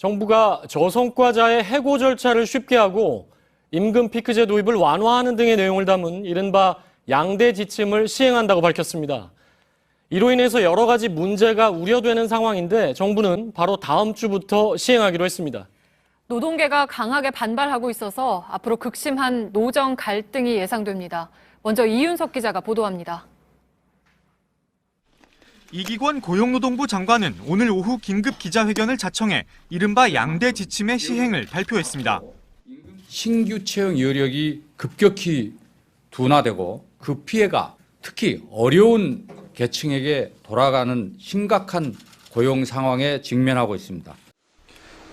정부가 저성과자의 해고 절차를 쉽게 하고 임금 피크제 도입을 완화하는 등의 내용을 담은 이른바 양대 지침을 시행한다고 밝혔습니다. 이로 인해서 여러 가지 문제가 우려되는 상황인데 정부는 바로 다음 주부터 시행하기로 했습니다. 노동계가 강하게 반발하고 있어서 앞으로 극심한 노정 갈등이 예상됩니다. 먼저 이윤석 기자가 보도합니다. 이기권 고용노동부 장관은 오늘 오후 긴급 기자회견을 자청해 이른바 양대 지침의 시행을 발표했습니다. 신규 채용 여력이 급격히 둔화되고 그 피해가 특히 어려운 계층에게 돌아가는 심각한 고용 상황에 직면하고 있습니다.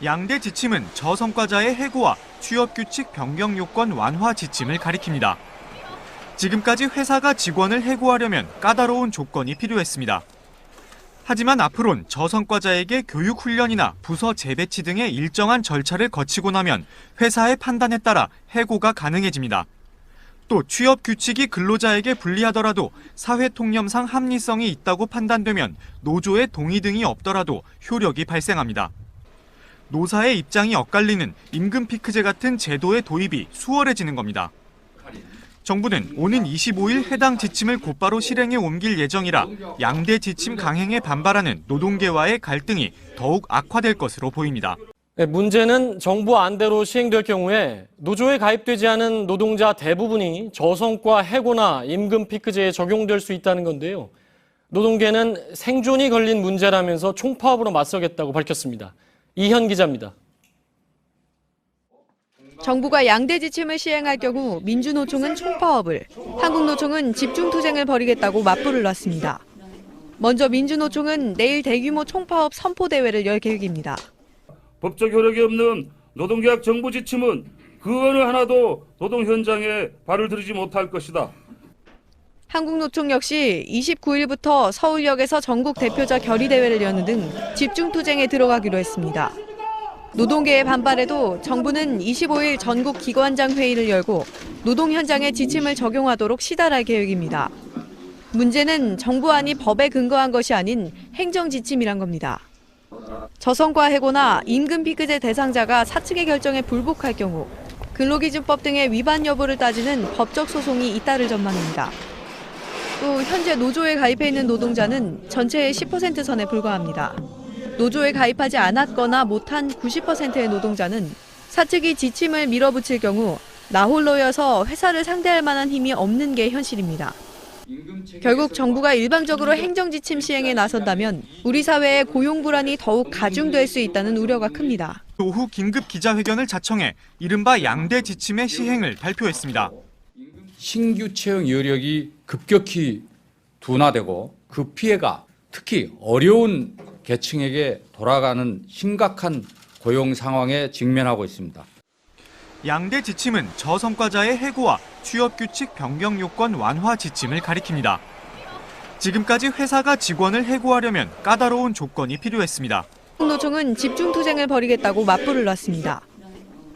양대 지침은 저성과자의 해고와 취업규칙 변경 요건 완화 지침을 가리킵니다. 지금까지 회사가 직원을 해고하려면 까다로운 조건이 필요했습니다. 하지만 앞으론 저성과자에게 교육훈련이나 부서 재배치 등의 일정한 절차를 거치고 나면 회사의 판단에 따라 해고가 가능해집니다. 또 취업 규칙이 근로자에게 불리하더라도 사회통념상 합리성이 있다고 판단되면 노조의 동의 등이 없더라도 효력이 발생합니다. 노사의 입장이 엇갈리는 임금 피크제 같은 제도의 도입이 수월해지는 겁니다. 정부는 오는 25일 해당 지침을 곧바로 실행에 옮길 예정이라 양대 지침 강행에 반발하는 노동계와의 갈등이 더욱 악화될 것으로 보입니다. 문제는 정부 안대로 시행될 경우에 노조에 가입되지 않은 노동자 대부분이 저성과 해고나 임금 피크제에 적용될 수 있다는 건데요. 노동계는 생존이 걸린 문제라면서 총파업으로 맞서겠다고 밝혔습니다. 이현 기자입니다. 정부가 양대 지침을 시행할 경우 민주노총은 총파업을, 한국노총은 집중투쟁을 벌이겠다고 맞불을 놨습니다. 먼저 민주노총은 내일 대규모 총파업 선포대회를 열 계획입니다. 법적 효력이 없는 노동계약 정부 지침은 그 어느 하나도 노동 현장에 발을 들이지 못할 것이다. 한국노총 역시 29일부터 서울역에서 전국 대표자 결의대회를 여는 등 집중투쟁에 들어가기로 했습니다. 노동계의 반발에도 정부는 25일 전국 기관장 회의를 열고 노동 현장의 지침을 적용하도록 시달할 계획입니다. 문제는 정부안이 법에 근거한 것이 아닌 행정지침이란 겁니다. 저성과 해고나 임금 피크제 대상자가 사측의 결정에 불복할 경우 근로기준법 등의 위반 여부를 따지는 법적 소송이 잇따를 전망입니다. 또 현재 노조에 가입해 있는 노동자는 전체의 10% 선에 불과합니다. 노조에 가입하지 않았거나 못한 90%의 노동자는 사측이 지침을 밀어붙일 경우 나홀로여서 회사를 상대할 만한 힘이 없는 게 현실입니다. 결국 정부가 일방적으로 행정지침 시행에 나선다면 우리 사회의 고용 불안이 더욱 가중될 수 있다는 우려가 큽니다. 오후 긴급 기자회견을 자청해 이른바 양대 지침의 시행을 발표했습니다. 신규 채용 여력이 급격히 둔화되고 그 피해가 특히 어려운 계층에게 돌아가는 심각한 고용 상황에 직면하고 있습니다. 양대 지침은 저성과자의 해고와 취업규칙 변경 요건 완화 지침을 가리킵니다. 지금까지 회사가 직원을 해고하려면 까다로운 조건이 필요했습니다. 노총은 집중투쟁을 벌이겠다고 맞불을 놨습니다.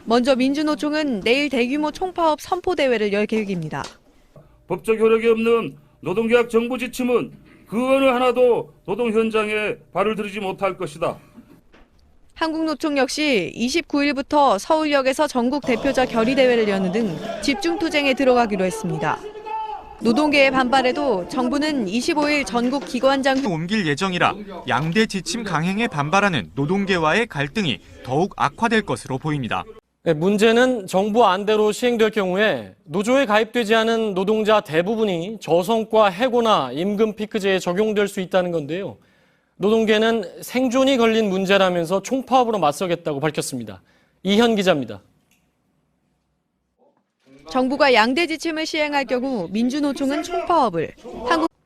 먼저 민주노총은 내일 대규모 총파업 선포대회를 열 계획입니다. 법적 효력이 없는 노동계약 정부 지침은 그 어느 하나도 노동 현장에 발을 들이지 못할 것이다. 한국노총 역시 29일부터 서울역에서 전국 대표자 결의대회를 여는 등 집중투쟁에 들어가기로 했습니다. 노동계의 반발에도 정부는 25일 전국 기관장 회의를 옮길 예정이라 양대 지침 강행에 반발하는 노동계와의 갈등이 더욱 악화될 것으로 보입니다. 문제는 정부 안대로 시행될 경우에 노조에 가입되지 않은 노동자 대부분이 저성과 해고나 임금 피크제에 적용될 수 있다는 건데요. 노동계는 생존이 걸린 문제라면서 총파업으로 맞서겠다고 밝혔습니다. 이현 기자입니다. 정부가 양대 지침을 시행할 경우 민주노총은 총파업을,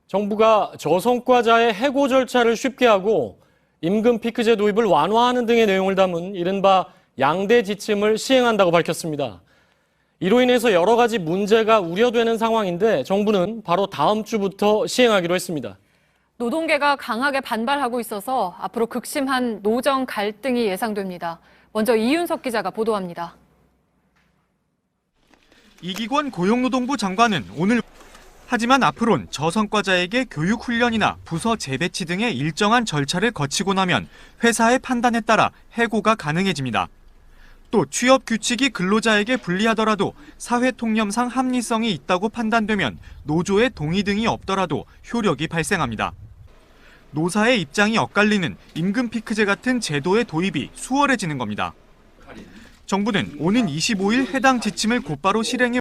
정부가 저성과자의 해고 절차를 쉽게 하고 임금 피크제 도입을 완화하는 등의 내용을 담은 이른바 양대 지침을 시행한다고 밝혔습니다. 이로 인해서 여러 가지 문제가 우려되는 상황인데 정부는 바로 다음 주부터 시행하기로 했습니다. 노동계가 강하게 반발하고 있어서 앞으로 극심한 노정 갈등이 예상됩니다. 먼저 이윤석 기자가 보도합니다. 이기권 고용노동부 장관은 오늘 하지만 앞으론 저성과자에게 교육훈련이나 부서 재배치 등의 일정한 절차를 거치고 나면 회사의 판단에 따라 해고가 가능해집니다. 또 취업 규칙이 근로자에게 불리하더라도 사회통념상 합리성이 있다고 판단되면 노조의 동의 등이 없더라도 효력이 발생합니다. 노사의 입장이 엇갈리는 임금 피크제 같은 제도의 도입이 수월해지는 겁니다. 정부는 오는 25일 해당 지침을 곧바로 실행해